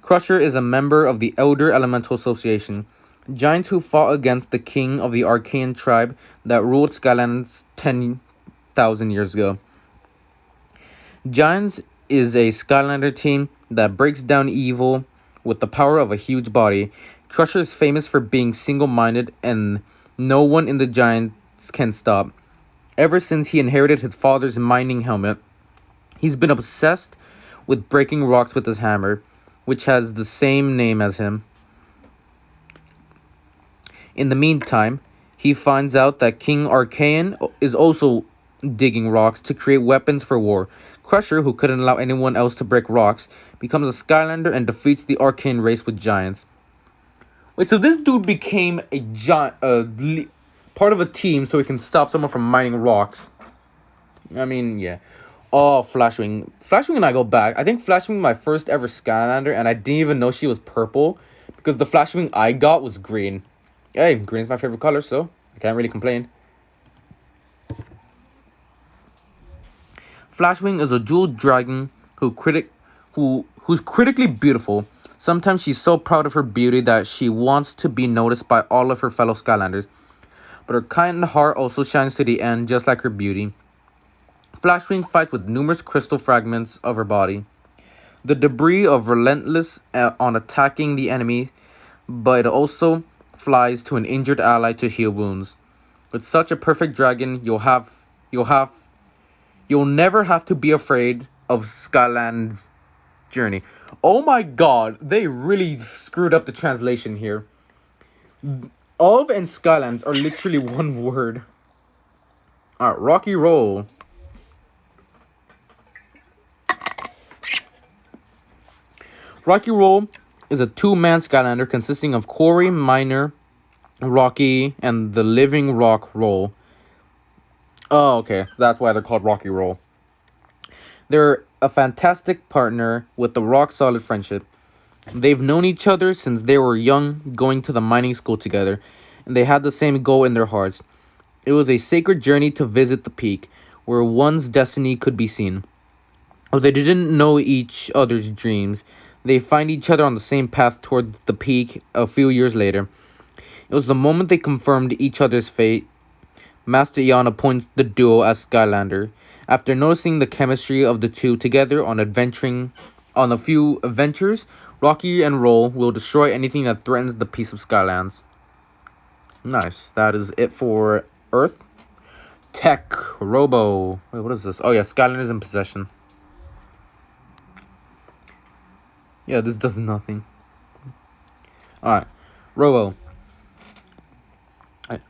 Crusher is a member of the Elder Elemental Association, giants who fought against the king of the Archaean tribe that ruled Skylands 10,000 years ago. Giants is a Skylander team that breaks down evil with the power of a huge body. Crusher is famous for being single-minded, and no one in the Giants can stop. Ever since he inherited his father's mining helmet, he's been obsessed with breaking rocks with his hammer, which has the same name as him. In the meantime, he finds out that King Archaean is also digging rocks to create weapons for war. Crusher, who couldn't allow anyone else to break rocks, becomes a Skylander and defeats the Archaean race with giants. Wait, so this dude became a giant, part of a team so he can stop someone from mining rocks. I mean, yeah. Oh, Flashwing. Flashwing and I go back. I think Flashwing was my first ever Skylander, and I didn't even know she was purple, because the Flashwing I got was green. Hey, green is my favorite color, so I can't really complain. Flashwing is a jeweled dragon who's critically beautiful. Sometimes she's so proud of her beauty that she wants to be noticed by all of her fellow Skylanders. But her kind heart also shines to the end, just like her beauty. Flashwing fights with numerous crystal fragments of her body. The debris of relentless on attacking the enemy, but it also flies to an injured ally to heal wounds. With such a perfect dragon, you'll never have to be afraid of Skyland's journey. Oh my god, they really screwed up the translation here. Of and Skylands are literally one word. Alright, Rocky Roll. Rocky Roll is a two-man Skylander consisting of Corey, Miner, Rocky, and the Living Rock Roll. Oh, okay. That's why they're called Rocky Roll. They're a fantastic partner with a rock-solid friendship. They've known each other since they were young, going to the mining school together, and they had the same goal in their hearts. It was a sacred journey to visit the peak, where one's destiny could be seen. They didn't know each other's dreams. They find each other on the same path toward the peak a few years later. It was the moment they confirmed each other's fate. Master Eon appoints the duo as Skylander. After noticing the chemistry of the two together on a few adventures, Rocky and Roll will destroy anything that threatens the peace of Skylands. Nice. That is it for Earth. Tech. Robo. Wait, what is this? Oh yeah, Skylanders in possession. Yeah, this does nothing. Alright. Robo.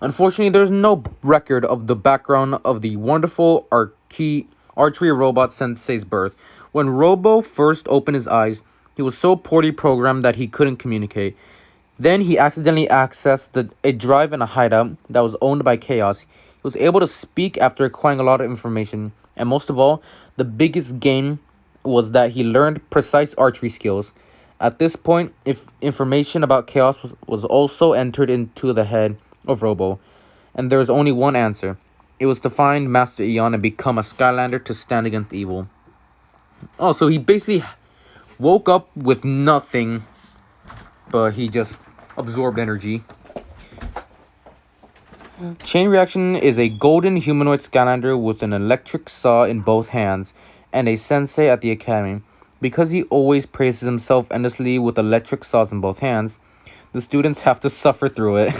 Unfortunately, there's no record of the background of the wonderful archery robot Sensei's birth. When Robo first opened his eyes, he was so poorly programmed that he couldn't communicate. Then he accidentally accessed a drive in a hideout that was owned by Chaos. He was able to speak after acquiring a lot of information. And most of all, the biggest gain was that he learned precise archery skills. At this point, if information about Chaos was also entered into the head of Robo, and there was only one answer. It was to find Master Eon and become a Skylander to stand against evil. Oh, so he basically woke up with nothing, but he just absorbed energy. Chain Reaction is a golden humanoid Skylander with an electric saw in both hands and a sensei at the academy. Because he always praises himself endlessly with electric saws in both hands, the students have to suffer through it.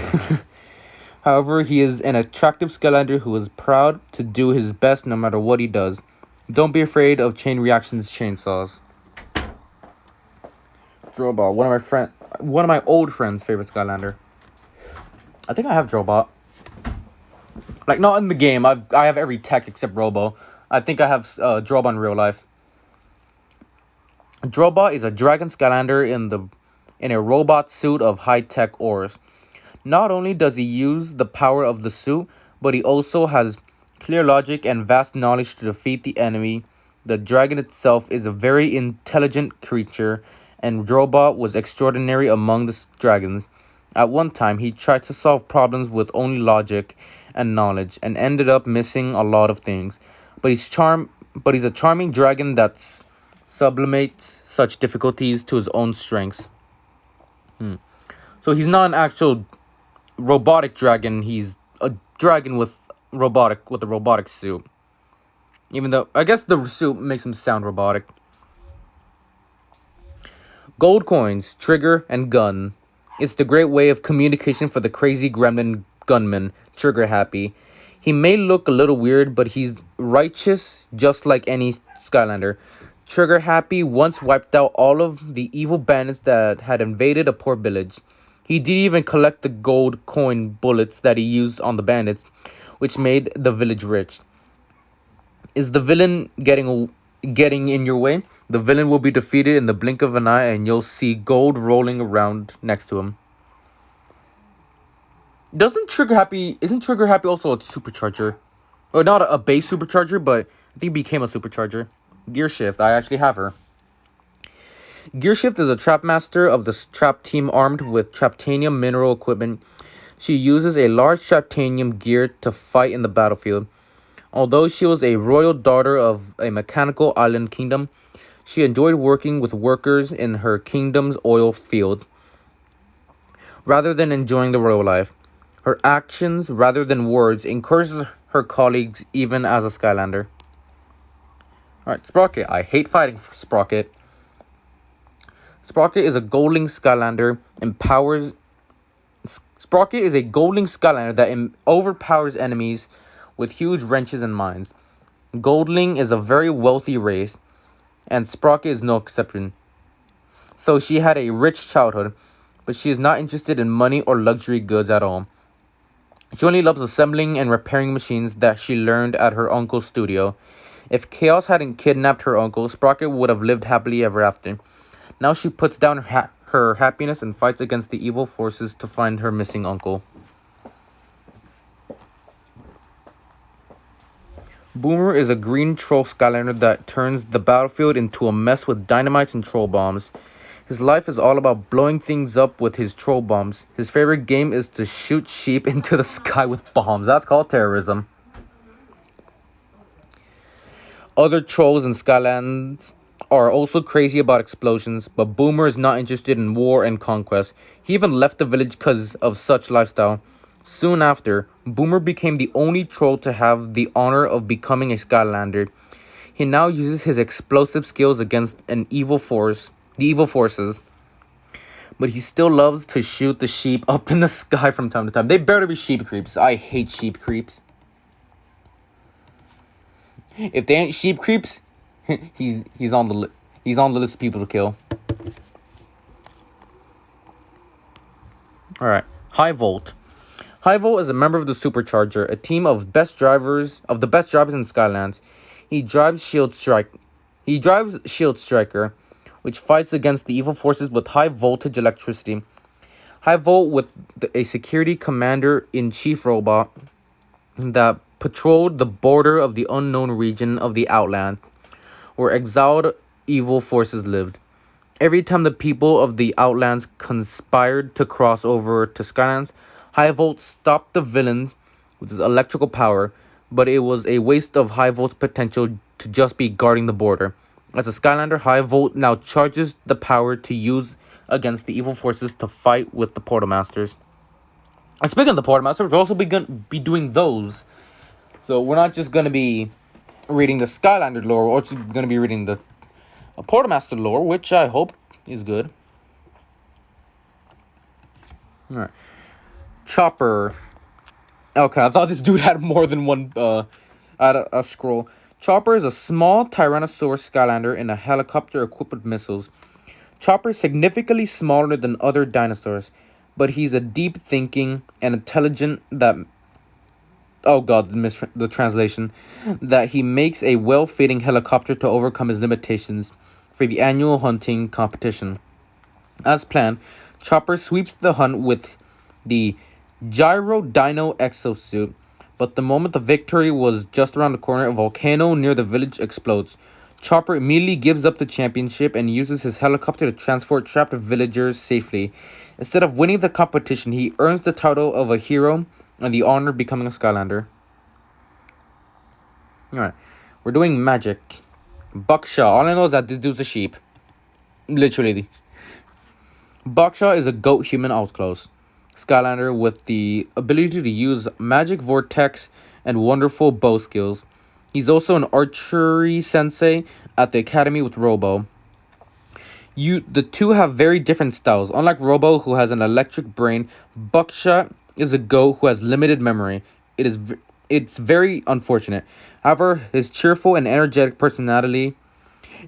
However, he is an attractive Skylander who is proud to do his best no matter what he does. Don't be afraid of Chain Reaction's chainsaws. Drobot, one of my old friends' favorite Skylander. I think I have Drobot. Like, not in the game. I have every tech except Robo. I think I have Drobot in real life. Drobot is a dragon Skylander in a robot suit of high-tech ores. Not only does he use the power of the suit, but he also has clear logic and vast knowledge to defeat the enemy. The dragon itself is a very intelligent creature, and Drobot was extraordinary among the dragons. At one time, he tried to solve problems with only logic and knowledge, and ended up missing a lot of things. But he's a charming dragon that sublimates such difficulties to his own strengths. So he's not an actual robotic dragon. He's a dragon with a robotic suit. Even though I guess the suit makes him sound robotic. Gold coins, trigger, and gun. It's the great way of communication for the crazy gremlin gunman, Trigger Happy. He may look a little weird, but he's righteous just like any Skylander. Trigger Happy once wiped out all of the evil bandits that had invaded a poor village. He did even collect the gold coin bullets that he used on the bandits, which made the village rich. Is the villain getting in your way? The villain will be defeated in the blink of an eye, and you'll see gold rolling around next to him. Isn't Trigger Happy also a supercharger? Or not a base supercharger, but I think he became a supercharger. Gear Shift, I actually have her. Gear Shift is a trap master of the trap team armed with traptanium mineral equipment. She uses a large traptanium gear to fight in the battlefield. Although she was a royal daughter of a mechanical island kingdom, she enjoyed working with workers in her kingdom's oil field rather than enjoying the royal life. Her actions, rather than words, encourages her colleagues even as a Skylander. Alright, Sprocket. I hate fighting for Sprocket. Sprocket is a Goldling Skylander Sprocket is a Goldling Skylander that overpowers enemies with huge wrenches and mines. Goldling is a very wealthy race, and Sprocket is no exception. So she had a rich childhood, but she is not interested in money or luxury goods at all. She only loves assembling and repairing machines that she learned at her uncle's studio. If Chaos hadn't kidnapped her uncle, Sprocket would have lived happily ever after. Now she puts down her happiness and fights against the evil forces to find her missing uncle. Boomer is a green troll Skylander that turns the battlefield into a mess with dynamites and troll bombs. His life is all about blowing things up with his troll bombs. His favorite game is to shoot sheep into the sky with bombs. That's called terrorism. Other trolls in Skylands are also crazy about explosions, but Boomer is not interested in war and conquest. He even left the village because of such lifestyle. Soon after, Boomer became the only troll to have the honor of becoming a Skylander. He now uses his explosive skills against the evil forces, but he still loves to shoot the sheep up in the sky from time to time. They better be sheep creeps. I hate sheep creeps. If they ain't sheep creeps, he's on the list of people to kill. All right, High Volt. High Volt is a member of the Supercharger, a team of the best drivers in Skylands. He drives Shield Striker, which fights against the evil forces with high voltage electricity. High Volt with a security commander-in-chief robot that patrolled the border of the unknown region of the Outland, where exiled evil forces lived. Every time the people of the Outlands conspired to cross over to Skylands, High Volt stopped the villains with his electrical power, but it was a waste of High Volt's potential to just be guarding the border. As a Skylander, High Volt now charges the power to use against the evil forces to fight with the Portal Masters. And speaking of the Portal Masters, we're also going to be doing those. So we're not just going to be reading the Skylander lore, we're also going to be reading the Portal Master lore, which I hope is good. Alright. Chopper. Okay, I thought this dude had more than one a scroll. Chopper is a small Tyrannosaurus Skylander in a helicopter equipped with missiles. Chopper is significantly smaller than other dinosaurs, but he's a deep thinking and intelligent that... Oh god, the translation. That he makes a well-fitting helicopter to overcome his limitations for the annual hunting competition. As planned, Chopper sweeps the hunt with the Gyro Dino exosuit, but the moment the victory was just around the corner, a volcano near the village explodes. Chopper immediately gives up the championship and uses his helicopter to transport trapped villagers safely. Instead of winning the competition, he earns the title of a hero and the honor of becoming a Skylander. Alright, we're doing magic. Buckshaw. All I know is that this dude's a sheep. Literally. Buckshaw is a goat human, I was close. Skylander with the ability to use magic vortex and wonderful bow skills. He's also an archery sensei at the academy with Robo. The two have very different styles. Unlike Robo, who has an electric brain, Buckshot is a goat who has limited memory. It's very unfortunate. However, his cheerful and energetic personality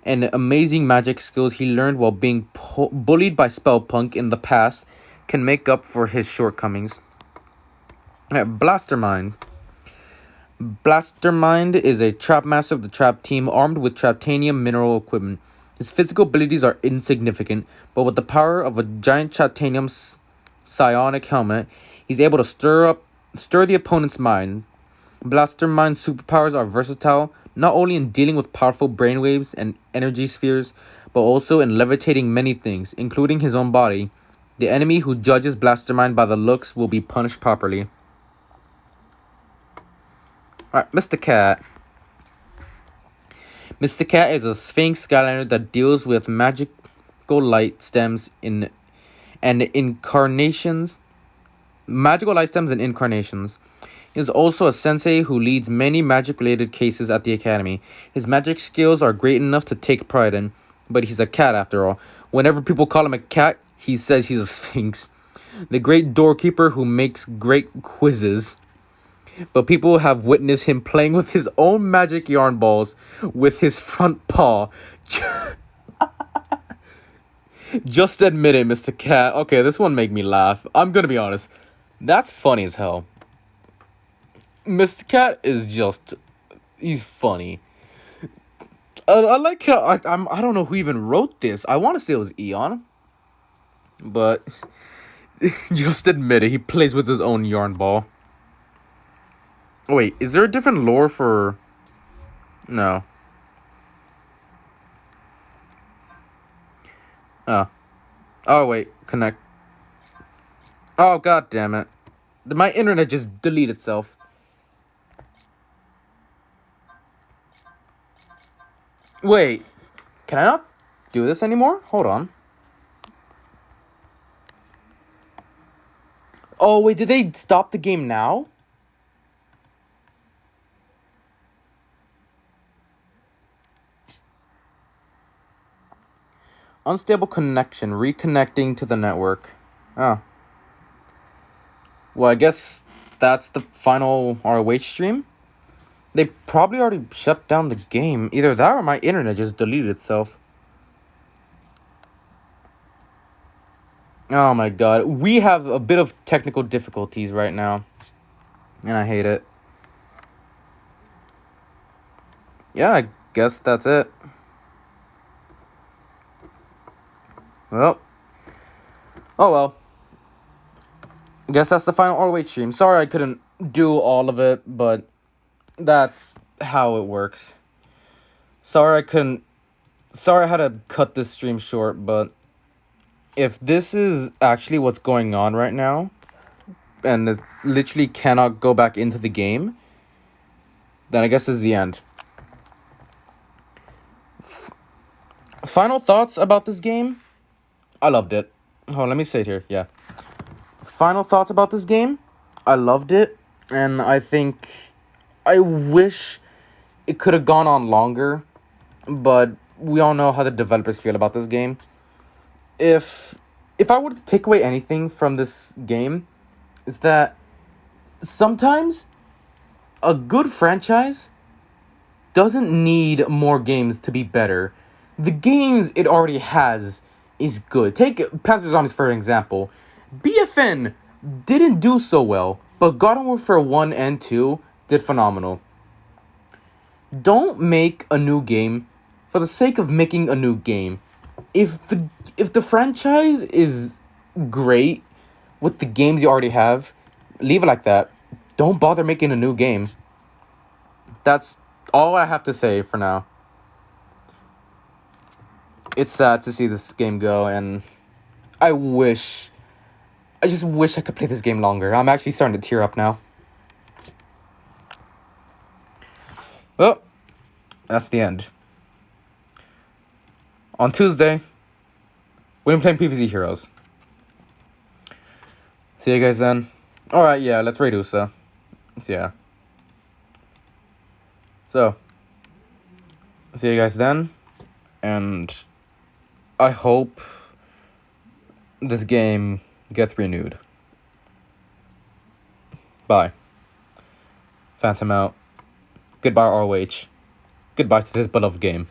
and amazing magic skills he learned while being bullied by Spellpunk in the past can make up for his shortcomings. Blastermind. Blastermind is a trap master of the trap team armed with traptanium mineral equipment. His physical abilities are insignificant, but with the power of a giant traptanium psionic helmet, he's able to stir the opponent's mind. Blastermind's superpowers are versatile, not only in dealing with powerful brainwaves and energy spheres, but also in levitating many things, including his own body. The enemy who judges Blastermind by the looks will be punished properly. Alright, Mr. Cat. Mr. Cat is a Sphinx Skylander that deals with magical light stems and incarnations. Magical light stems and incarnations. He is also a sensei who leads many magic-related cases at the academy. His magic skills are great enough to take pride in, but he's a cat after all. Whenever people call him a cat, he says he's a sphinx. The great doorkeeper who makes great quizzes. But people have witnessed him playing with his own magic yarn balls with his front paw. Just admit it, Mr. Cat. Okay, this one made me laugh. I'm gonna be honest. That's funny as hell. Mr. Cat is just... he's funny. I like how... I don't know who even wrote this. I want to say it was Eon. But... just admit it. He plays with his own yarn ball. Wait, is there a different lore for... No. Oh, wait. Connect. Oh, god damn it. My internet just deleted itself. Wait, can I not do this anymore? Hold on. Oh, wait, did they stop the game now? Unstable connection, reconnecting to the network. Oh. Well, I guess that's the final ROH stream. They probably already shut down the game. Either that or my internet just deleted itself. Oh my god. We have a bit of technical difficulties right now. And I hate it. Yeah, I guess that's it. Well. Oh well. Guess that's the final ROH stream. Sorry I couldn't do all of it, but that's how it works. Sorry I had to cut this stream short, but if this is actually what's going on right now, and it literally cannot go back into the game, then I guess this is the end. Final thoughts about this game? I loved it. Oh, let me say it here. Yeah. Final thoughts about this game? I loved it, and I wish it could have gone on longer, but we all know how the developers feel about this game. If I were to take away anything from this game, it's that sometimes a good franchise doesn't need more games to be better. The games it already has is good. Take Plants vs. Zombies for example. BFN didn't do so well, but Garden Warfare 1 and 2 did phenomenal. Don't make a new game for the sake of making a new game. If the franchise is great with the games you already have, leave it like that. Don't bother making a new game. That's all I have to say for now. It's sad to see this game go, and I just wish I could play this game longer. I'm actually starting to tear up now. Well, that's the end. On Tuesday, we're playing PvZ Heroes. See you guys then. Alright, yeah, let's raid USA. Yeah. So, see you guys then. And I hope this game gets renewed. Bye. Phantom out. Goodbye, ROH. Goodbye to this beloved game.